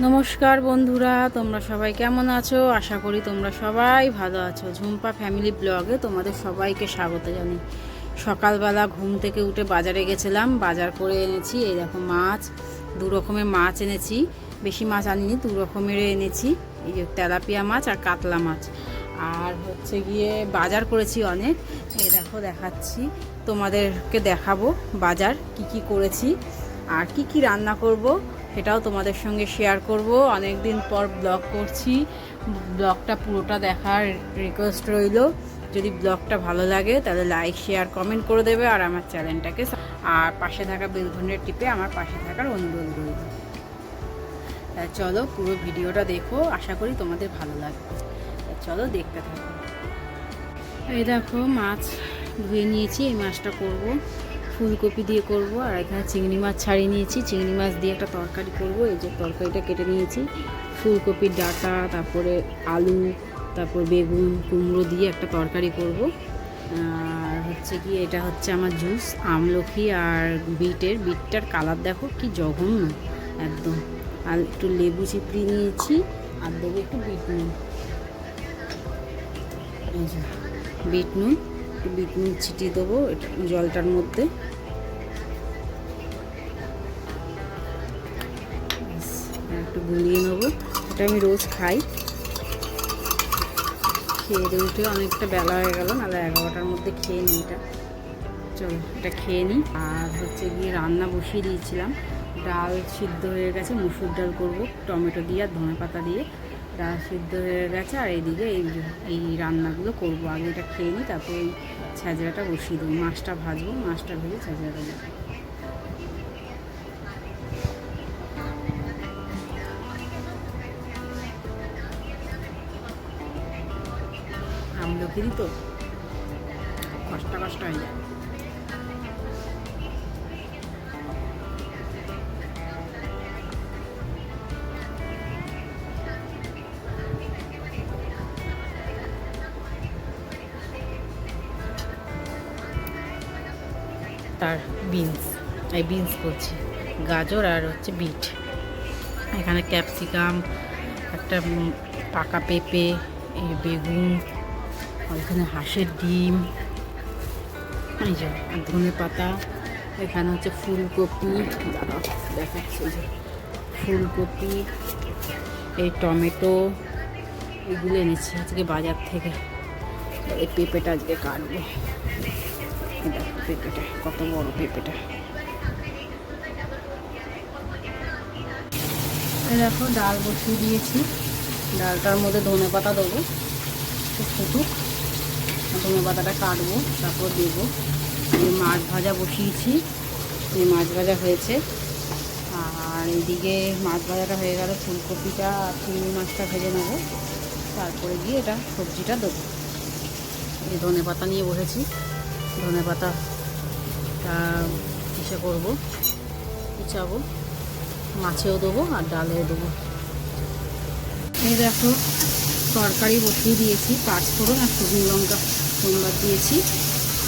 নমস্কার বন্ধুরা, তোমরা সবাই কেমন আছো? আশা করি তোমরা সবাই ভালো আছো। ঝুম্পা ফ্যামিলি ব্লগে তোমাদের সবাইকে স্বাগত জানাই। সকালবেলা ঘুম থেকে উঠে বাজারে গেছিলাম, বাজার করে এনেছি। এই দেখো মাছ, দু রকমের মাছ এনেছি। বেশি মাছ আনিনি, দু রকমের এনেছি। এই যে তেলাপিয়া মাছ আর কাতলা মাছ। আর হচ্ছে গিয়ে বাজার করেছি অনেক। এই দেখো দেখাচ্ছি, তোমাদেরকে দেখাবো বাজার কি কি করেছি আর কি কি রান্না করব, সেটাও তোমাদের সঙ্গে শেয়ার করব। অনেক দিন পর ব্লগ করছি, ব্লগটা পুরোটা দেখার রিকোয়েস্ট রইল। যদি ব্লগটা ভালো লাগে তাহলে লাইক শেয়ার কমেন্ট করে দেবে আর আমার চ্যানেলটাকে আর পাশে থাকা বেল ঘন্টা টিপে আমার পাশে থাকার অনুরোধ রইল। চলো পুরো ভিডিওটা দেখো, আশা করি তোমাদের ভালো লাগবে। চলো দেখতে থাকো। এই দেখো মাছ ধুয়ে নিয়েছি, এই মাছটা করব, ফুলকপি দিয়ে করব। আর এখানে চিংড়ি মাছ ছাড়িয়ে নিয়েছি, চিংড়ি মাছ দিয়ে একটা তরকারি করব। এই যে তরকারিটা কেটে নিয়েছি, ফুলকপির ডাঁটা, তারপরে আলু, তারপর বেগুন, কুমড়ো দিয়ে একটা তরকারি করব। আর হচ্ছে কি, এটা হচ্ছে আমার জুস, আমলকি আর বিটটার কালার দেখো কি জঘন্য একদম। আর একটু লেবু চিপড়ি নিয়েছি, আর দেবো একটু বিট নুন। এই যে বিট নুন ছিটিয়ে দেবো এটা জলটার মধ্যে। একটু গুলিয়ে নেবো। এটা আমি রোজ খাই। খেয়ে দিয়ে উঠে অনেকটা বেলা হয়ে গেল, নাহলে 11টার মধ্যে খেয়ে নিই এটা। চলো এটা খেয়ে নিই। আর হচ্ছে গিয়ে রান্না বসিয়ে দিয়েছিলাম, ডাল সিদ্ধ হয়ে গেছে, মুসুর ডাল করবো টমেটো দিয়ে আর ধনেপাতা দিয়ে। ডাল সিদ্ধ হয়ে গেছে, আর এইদিকে এই রান্নাগুলো করবো। আগে এটা খেয়ে নিই, তারপরে এই ছ্যাঁচড়াটা বসিয়ে দেবো। মাছটা ভাজবো, মাছটা ভেজে ছ্যাঁচড়াটা দেবো। আমলকিরই তো কষ্ট হয়ে যায়। তার বিনস করছি, গাজর আর হচ্ছে বিট। এখানে ক্যাপসিকাম, একটা পাকা পেঁপে, এই বেগুন, এখানে হাঁসের ডিম, এই যে আর ধনেপাতা। এখানে হচ্ছে ফুলকপি, দেখাচ্ছে যে ফুলকপি, এই টমেটো, এগুলো এনেছি আজকে বাজার থেকে। এই পেঁপেটা আজকে কাটবো। দেখো পেঁপেটা কত বড় পেঁপেটা। দেখো ডাল বসিয়ে দিয়েছি, ডালটার মধ্যে ধনেপাতা দেবো, ফুটুক, ধনেপাতাটা কাটবো তারপর দেবো। এই মাছ ভাজা বসিয়েছি, এই মাছ ভাজা হয়েছে। আর এইদিকে মাছ ভাজাটা হয়ে গেল, ফুলকপিটা আর চিংড়ি মাছটা ভেজে নেবো, তারপরে গিয়ে এটা সবজিটা দেবো। এই ধনেপাতা নিয়ে বসেছি, ধনেপাতা কিসে করবো, কুচাবো, মাছেও দেবো আর ডালেও দেবো। এই দেখো তরকারি বসিয়ে দিয়েছি, পাঁচফোড়ন আর শুকনো লঙ্কা সোমবার দিয়েছি।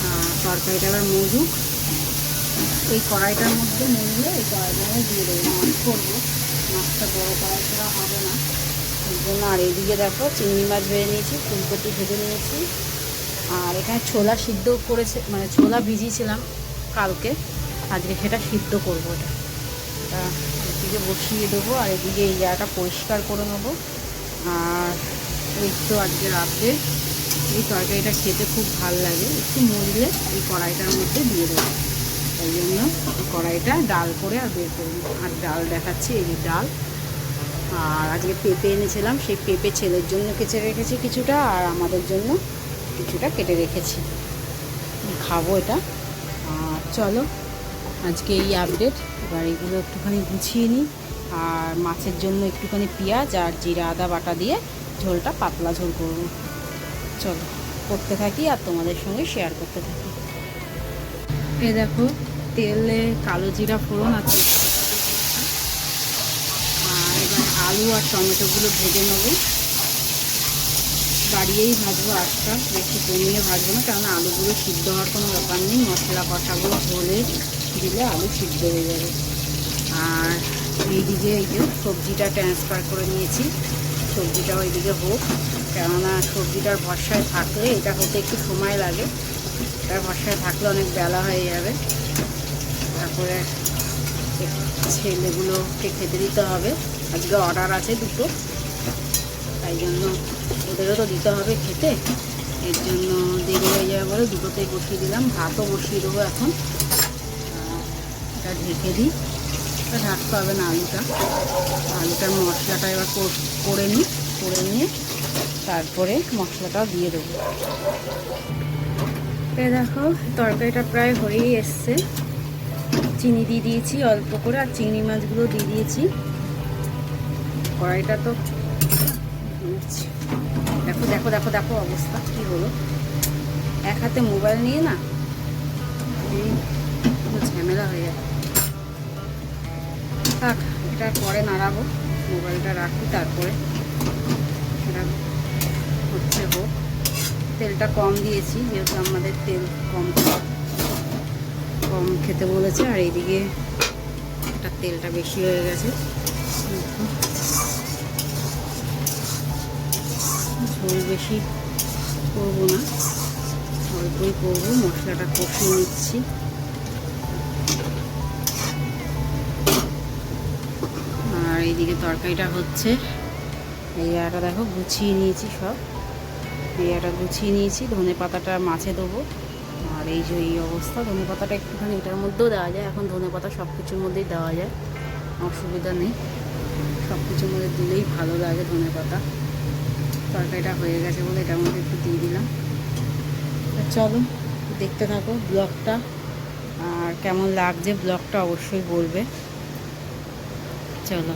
আর তরকারিটা এবার মজুক, এই কড়াইটার মধ্যে মজলে এই কড়াইটাও দিয়ে দেবো। মাছ করবো, মাছটা বড়ো কড়াই ছাড়া হবে না, ওই জন্য। আর এইদিকে দেখো চিংড়ি মাছ ভেজে নিয়েছি, ফুলকপি ভেজে নিয়েছি। আর এখানে ছোলা সিদ্ধ করেছে, মানে ছোলা ভিজিয়েছিলাম কালকে, আজকে সেটা সিদ্ধ করবো। এটা এদিকে বসিয়ে দেবো, আর এদিকে এই জায়গাটা পরিষ্কার করে নেবো। আর এই তো আজকের আপডেট। এই তরকারিটা খেতে খুব ভালো লাগে, একটু মজলে এই কড়াইটার মধ্যে দিয়ে দেবো। তাই জন্য কড়াইটা ডাল করে আর বের করবো। আর ডাল দেখাচ্ছি, এই যে ডাল। আর আজকে পেঁপে এনেছিলাম, সেই পেঁপে ছেলের জন্য কেটে রেখেছি কিছুটা, আর আমাদের জন্য কিছুটা কেটে রেখেছি, খাবো এটা। আর চলো আজকে এই আপডেট। এবার এগুলো একটুখানি গুছিয়ে নিই। আর মাছের জন্য একটুখানি পেঁয়াজ আর জিরা আদা বাটা দিয়ে ঝোলটা পাতলা ঝোল করবো। চলো করতে থাকি আর তোমাদের সঙ্গে শেয়ার করতে থাকি। এই দেখো তেলে কালো জিরা ফোড়ন আর এবার আলু আর টমেটোগুলো ভেজে নেবো। বাড়িয়েই ভাজবো আজটা, বেশি কমিয়ে ভাজবো না, কারণ আলুগুলো সিদ্ধ হওয়ার কোনো ব্যাপার নেই। মশলা কষাগুলো ঝোলে দিলে আলু সিদ্ধ হয়ে যাবে। আর এইদিকে এই যে সবজিটা ট্রান্সফার করে নিয়েছি, সবজিটা ওইদিকে হোক, কেননা সবজিটার ভরসায় থাকলে এটা হতে একটু সময় লাগে, এটার ভরসায় থাকলে অনেক বেলা হয়ে যাবে। তারপরে ছেলেগুলোকে খেতে দিতে হবে, আজকে অর্ডার আছে দুটো, তাই জন্য ওদেরও তো দিতে হবে খেতে, এর জন্য দেরি হয়ে যাবে বলে দুটোতেই বসিয়ে দিলাম। ভাতও বসিয়ে দেবো এখন, এটা ঢেকে দিই, এটা ঢাকতে হবে না। আলুটার মশলাটা এবার করে নিয়ে তারপরে মশলাটাও দিয়ে দেবো। দেখো তরকারিটা প্রায় হয়েই এসছে, চিনি দিয়ে দিয়েছি অল্প করে, আর চিংড়ি মাছগুলো দিয়ে দিয়েছি। কড়াইটা তো দেখো দেখো দেখো দেখো অবস্থা কি হলো, এক হাতে মোবাইল নিয়ে না এই ঝামেলা হয়ে যাবে। থাক, এটা পরে নাড়াবো, মোবাইলটা রাখি, তারপরে এটা হচ্ছে হোক। তেলটা কম দিয়েছি যেহেতু আমাদের তেল কম খেতে বলেছে, আর এইদিকে এটা তেলটা বেশি হয়ে গেছে। ঝোল বেশি করবো না, অল্পই করবো। মশলাটা কষিয়ে নিচ্ছি, আর এইদিকে তরকারিটা হচ্ছে। এই আটা দেখো গুছিয়ে নিয়েছি, সব এই আটা গুছিয়ে নিয়েছি। ধনে পাতাটা মাছে দেবো, আর এই যে এই অবস্থা। ধনে পাতাটা একটুখানি এটার মধ্যেও দেওয়া যায়, এখন ধনে পাতা সব কিছুর মধ্যেই দেওয়া যায়, অসুবিধা নেই, সব কিছুর মধ্যে দিলেই ভালো লাগে ধনে পাতা। তরকারিটা হয়ে গেছে বলে এটার মধ্যে একটু দিয়ে দিলাম। চলো দেখতে থাকো ব্লগটা, আর কেমন লাগছে ব্লগটা অবশ্যই বলবে। চলো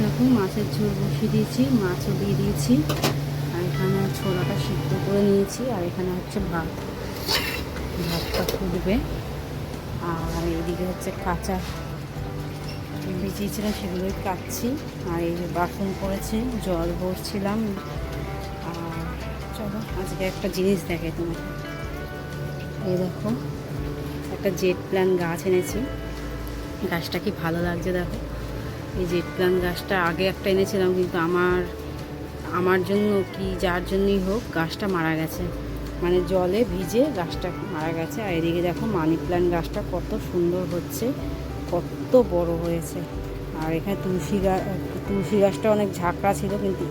দেখো মাছের ঝোল বসিয়ে দিয়েছি, মাছও দিয়ে দিয়েছি, আর এখানে ছোলাটা সিদ্ধ করে নিয়েছি, আর এখানে হচ্ছে ভাতটা ফুটবে। আর এইদিকে হচ্ছে কাঁচা ভিজিয়েছিলাম সেগুলোই কাটছি, আর এই যে বাসন পড়েছে, জল ভরছিলাম। আর চলো আজকে একটা জিনিস দেখাই তোমাকে। এই দেখো একটা জেট প্ল্যান গাছ এনেছি, গাছটা কি ভালো লাগছে দেখো। এই জেট প্ল্যান গাছটা আগে একটা এনেছিলাম, কিন্তু আমার জন্য কি যার জন্যই হোক গাছটা মারা গেছে, মানে জলে ভিজে গাছটা মারা গেছে। আর এদিকে দেখো মানি প্ল্যান্ট গাছটা কত সুন্দর হচ্ছে, কত বড় হয়েছে। আর এখানে তুলসী গাছটা অনেক ঝাঁকড়া ছিল, কিন্তু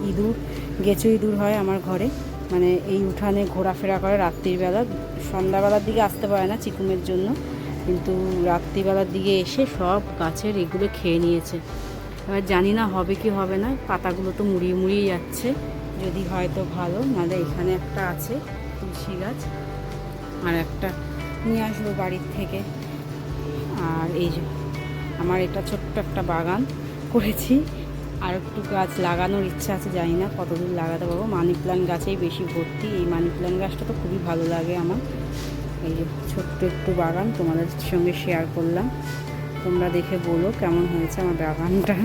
গেঁচো ইঁদুর হয় আমার ঘরে, মানে এই উঠানে ঘোরাফেরা করে রাত্রিবেলা, সন্ধ্যাবেলার দিকে আসতে পারে না চিকুমের জন্য, কিন্তু রাত্রিবেলার দিকে এসে সব গাছের এগুলো খেয়ে নিয়েছে। এবার জানি না হবে কি হবে না, পাতাগুলো তো মুড়িয়ে যাচ্ছে, যদি হয় তো ভালো, নাহলে এখানে একটা আছে তুলসী গাছ, আর একটা নিয়ে আসবো বাড়ির থেকে। আর এই যে আমার এটা ছোট্ট একটা বাগান করেছি, আর একটু গাছ লাগানোর ইচ্ছা আছে, জানি না কতদূর লাগাতে পারবো। মানি প্ল্যান্ট গাছেই বেশি ভর্তি, এই মানি প্ল্যান্ট গাছটা তো খুবই ভালো লাগে আমার। এই যে ছোট্ট একটু বাগান তোমাদের সঙ্গে শেয়ার করলাম, তোমরা দেখে বলো কেমন হয়েছে আমার বাগানটা।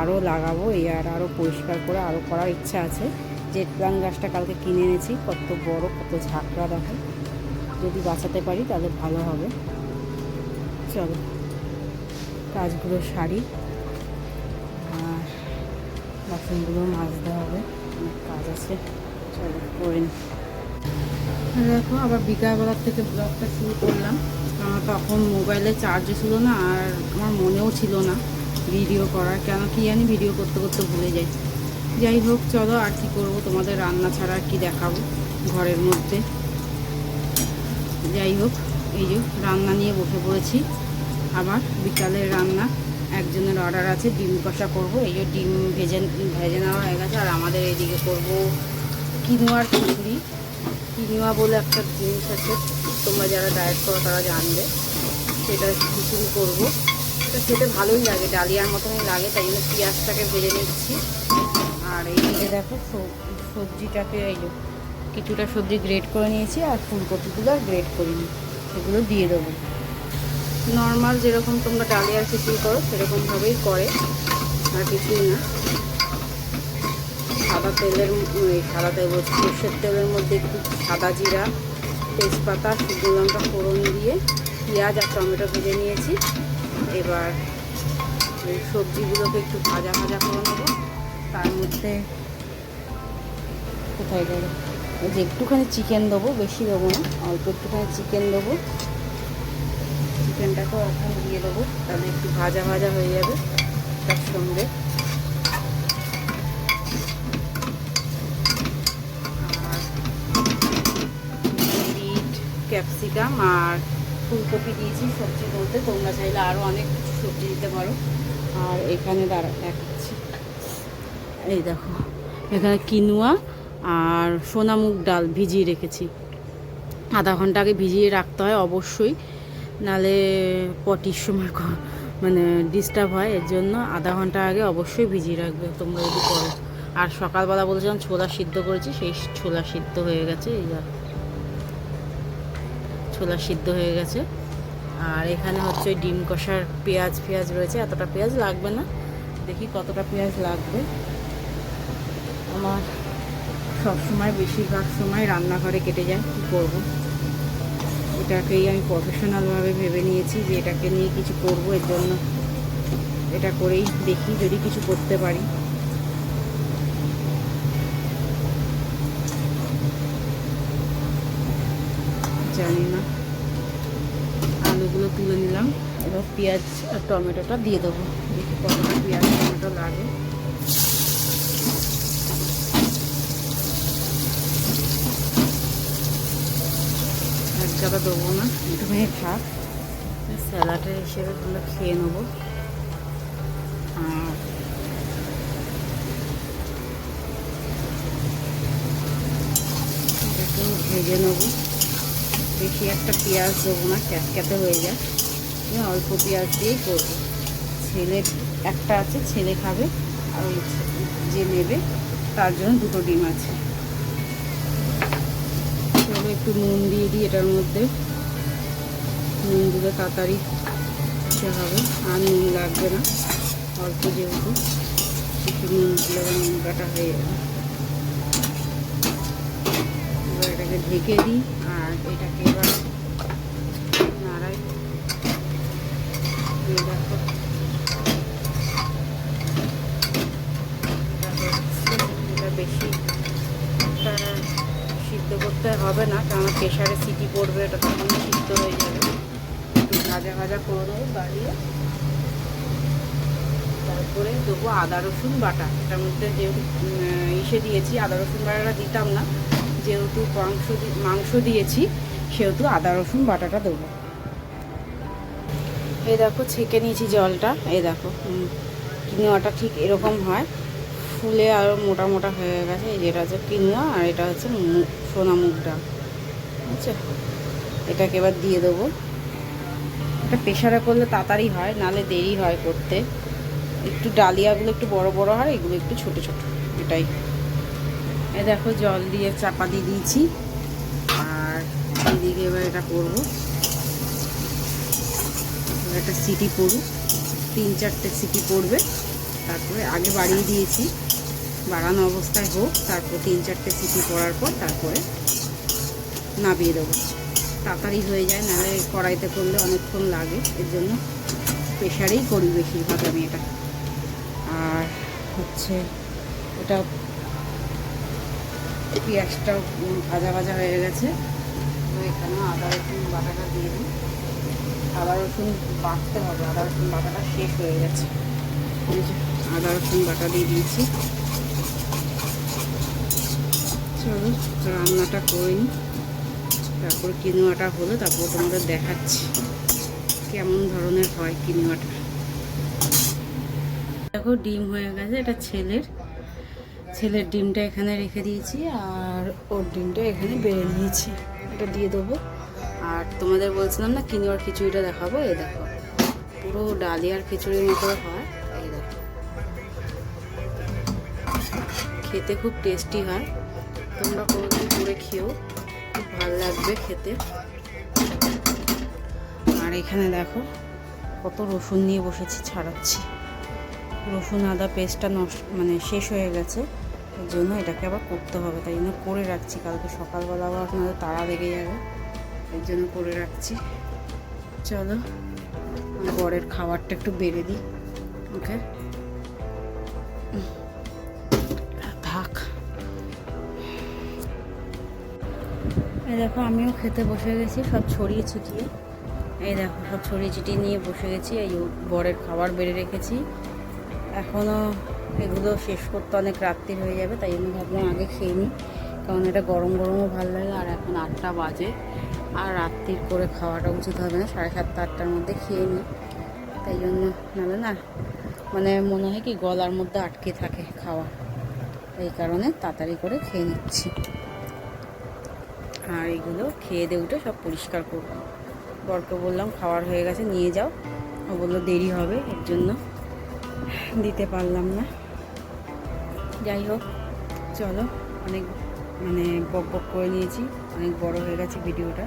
আরও লাগাবো, এই আরও পরিষ্কার করে আরও করার ইচ্ছা আছে। জেট প্ল্যান্ট গাছটা কালকে কিনে এনেছি, কত বড়, কত ঝাঁকড়া দেখো, যদি বাঁচাতে পারি তাহলে ভালো হবে। চলো কাজগুলো সারি, আর বাসনগুলো মাজতে হবে, অনেক কাজ আছে, চলো করে নিই। দেখো আবার বিকালবেলার থেকে ব্লগটা শুরু করলাম, কারণ তখন মোবাইলে চার্জও ছিল না, আর আমার মনেও ছিল না ভিডিও করার, কেন কি জানি ভিডিও করতে করতে ভুলে যাই। যাই হোক চলো, আর কি করবো, তোমাদের রান্না ছাড়া আর কি দেখাবো ঘরের মধ্যে। যাই হোক এই যে রান্না নিয়ে বসে পড়েছি, আবার বিকালের রান্না। একজনের অর্ডার আছে, ডিম কষা করবো, এই যে ডিম ভেজে নেওয়া হয়ে গেছে। আর আমাদের এইদিকে করবো কিনোয়ার খিচুড়ি। কিনোয়া বলে একটা জিনিস আছে, তোমরা যারা ডায়েট করো তারা জানবে, সেটা খিচুড়ি করবো। এটা খেতে ভালোই লাগে, ডালিয়ার মতনই লাগে, তাই জন্য পেঁয়াজটাকে ভেজে নিচ্ছি। আর এইদিকে দেখো সবজিটাকে, এই যে কিছুটা সবজি গ্রেট করে নিয়েছি, আর ফুলকপিগুলো আর গ্রেট করিনি, এগুলো দিয়ে দেবো। নর্মাল যেরকম তোমরা ডালিয়ার খিচুড়ি করো সেরকমভাবেই করে, আর কিছুই না। সাদা তেল সর্ষের তেলের মধ্যে একটু সাদা জিরা, তেজপাতা, শুকনো লঙ্কা ফোড়ন দিয়ে পেঁয়াজ আর টমেটো ভেজে নিয়েছি। এবার এই সবজিগুলোকে একটু ভাজা ভাজা করে নেবো। তার মধ্যে কোথায় দেবো, এই যে একটুখানি চিকেন দেবো, বেশি দেবো না, অল্প একটুখানি চিকেন দেবো। চিকেনটাকেও এখন দিয়ে দেবো, তাহলে একটু ভাজা ভাজা হয়ে যাবে তার সঙ্গে। আর বিট, ক্যাপসিকাম আর ফুলকপি দিয়েছি সবজি বলতে, তোমরা চাইলে আরও অনেক কিছু সবজি দিতে পারো। আর এখানে দেখাচ্ছি, এই দেখো এখানে কিনুয়া আর সোনামুগ ডাল ভিজিয়ে রেখেছি। আধা ঘন্টা আগে ভিজিয়ে রাখতে হয় অবশ্যই, নালে পটির সময় মানে ডিস্টার্ব হয়, এর জন্য আধা ঘন্টা আগে অবশ্যই ভিজিয়ে রাখবে তোমরা যদি করো। আর সকালবেলা বলেছিলাম ছোলা সিদ্ধ করেছি, সেই ছোলা সিদ্ধ হয়ে গেছে, এই যা ছোলা সিদ্ধ হয়ে গেছে। আর এখানে হচ্ছে ডিম কষার পেঁয়াজ রয়েছে, এতটা পেঁয়াজ লাগবে না, দেখি কতটা পেঁয়াজ লাগবে। আমার সবসময় বেশিরভাগ সময় রান্নাঘরে কেটে যায়, কী করবো। এটাকেই আমি প্রফেশনালভাবে ভেবে নিয়েছি যে এটাকে নিয়ে কিছু করবো, এর জন্য এটা করেই দেখি যদি কিছু করতে পারি। জানি না। আলুগুলো তুলে নিলাম, এবার পেঁয়াজ আর টমেটোটা দিয়ে দেবো, দেখি কতটা পেঁয়াজ টমেটো লাগে। এক গাদা দেবো না, একটুখানি থাক, স্যালাডের হিসেবে আমরা খেয়ে নেবো। আর এটাকেও ভেজে নেবো, বেশি একটা পেঁয়াজ দেবো না, ক্যাতক্যাতে হয়ে যায়, অল্প পেঁয়াজ দিয়েই করবো। ছেলে একটা আছে, ছেলে খাবে, আর ওই যে নেবে তার জন্য দুটো ডিম আছে। চলো একটু নুন দিয়ে দিই এটার মধ্যে, নুন দিলে তাড়াতাড়ি সে হবে, আর নুন লাগবে না, অল্প যেহেতু একটু নুন দিলে নুন কাটা হয়ে যাবে। এবার এটাকে ঢেকে দিই, আর এটাকে এবার নাড়াই। দেখো এটা বেশি সিদ্ধ করতে হবে না, কারণ প্রেশারে সিটি পড়বে, এটা তখন সিদ্ধ হয়ে যাবে। একটু ভাজা ভাজা করে দেবো বাড়িয়ে, তারপরে দেবো আদা রসুন বাটা। এটার মধ্যে যেহেতু ইসে দিয়েছি, আদা রসুন বাটাটা দিতাম না, যেহেতু মাংস দিয়েছি সেহেতু আদা রসুন বাটাটা দেবো। এই দেখো ছেঁকে নিয়েছি জলটা, এই দেখো কিনোয়াটা ঠিক এরকম হয়, ফুলে আরও মোটা মোটা হয়ে গেছে। এই যেটা হচ্ছে কিনোয়া, আর এটা হচ্ছে সোনামুগ ডাল, বুঝছো। এটাকে এবার দিয়ে দেবো। এটা প্রেশারে করলে তাড়াতাড়ি হয়, নালে দেরি হয় করতে। একটু ডালিয়াগুলো একটু বড় বড় হয়, এগুলো একটু ছোট ছোট, এটাই। এ দেখো জল দিয়ে চাপা দিয়ে দিয়েছি, আর এইদিকে এবার এটা করবো। একটা সিটি পড়ুক, 3-4টে সিটি পড়বে, তারপরে আগে বাড়িয়ে দিয়েছি, বাড়ানো অবস্থায় হোক, তারপর 3-4টে সিটি পড়ার পর তারপরে নামিয়ে দেবো। তাড়াতাড়ি হয়ে যায়, নাহলে কড়াইতে করলে অনেকক্ষণ লাগে, এর জন্য প্রেশারেই করি বেশিরভাগ আমি এটা। আর হচ্ছে এটা পেঁয়াজটাও ভাজা ভাজা হয়ে গেছে, তো এখানে আদা রসুন বাটাটা দিয়ে দিই। আদা রসুন বাটতে হবে, আদা রসুন বাটাটা শেষ হয়ে গেছে, আদা রসুন বাটা দিয়ে দিয়েছি। চলো রান্নাটা করে নিই, তারপর কিনোয়াটা হলো, তারপর তোমাদের দেখাচ্ছি কেমন ধরনের হয় কিনোয়াটা। দেখো ডিম হয়ে গেছে, এটা ছেলের ডিমটা এখানে রেখে দিয়েছি, আর ওর ডিমটা এখানে বেড়ে নিয়েছি, এটা দিয়ে দেবো। আর তোমাদের বলছিলাম না কিনোয়ার খিচুড়িটা দেখাবো, এই দেখো পুরো ডালিয়ার খিচুড়ির মতো হয়, এই দেখো খেতে খুব টেস্টি হয়, তোমরা কোনোদিন করে খেও, খুব ভালো লাগবে খেতে। আর এখানে দেখো কত রসুন নিয়ে বসেছি, ছাড়াচ্ছি। রসুন আদা পেস্টটা মানে শেষ হয়ে গেছে, এর জন্য এটাকে আবার করতে হবে, তাই জন্য করে রাখছি, কালকে সকালবেলা আবার আপনাদের তাড়া লেগে যাবে, এর জন্য করে রাখছি। চলো বরের খাবারটা একটু বেড়ে দিই ওকে থাক। এই দেখো আমিও খেতে বসে গেছি, সব ছড়িয়ে ছিটিয়ে, এই দেখো সব ছড়িয়ে ছিটিয়ে নিয়ে বসে গেছি। এই বরের খাবার বেড়ে রেখেছি, এখনও এগুলো শেষ করতে অনেক রাত্রি হয়ে যাবে, তাই জন্য ভাবলাম আগে খেয়ে নিই, কারণ এটা গরম গরমও ভালো লাগে। আর এখন 8টা বাজে, আর রাত্রির করে খাওয়াটা উচিত হবে না, 7:30 8টার মধ্যে খেয়ে নিই। তাই জন্য নাহলে না মানে মনে হয় কি গলার মধ্যে আটকে থাকে খাওয়া, এই কারণে তাড়াতাড়ি করে খেয়ে নিচ্ছি। আর এগুলো খেয়ে দিয়ে উঠে সব পরিষ্কার করব। বরকে বললাম খাবার হয়ে গেছে নিয়ে যাও, ও বললো দেরি হবে, এর জন্য দিতে পারলাম না। যাই হোক চলো, অনেক মানে বক বক করে নিয়েছি, অনেক বড় হয়ে গেছে ভিডিওটা।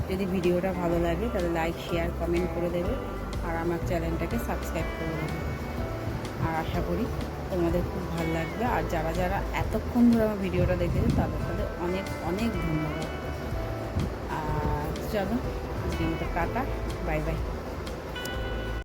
যদি ভিডিওটা ভালো লাগে তাহলে লাইক শেয়ার কমেন্ট করে দেবে, আর আমার চ্যানেলটাকে সাবস্ক্রাইব করে দেবে। আর আশা করি তোমাদের খুব ভালো লাগবে। আর যারা যারা এতক্ষণ ধরে আমার ভিডিওটা দেখেছে তাদের সাথে অনেক অনেক ধন্যবাদ। আর চলো আজকের মতো টাটা, বাই বাই।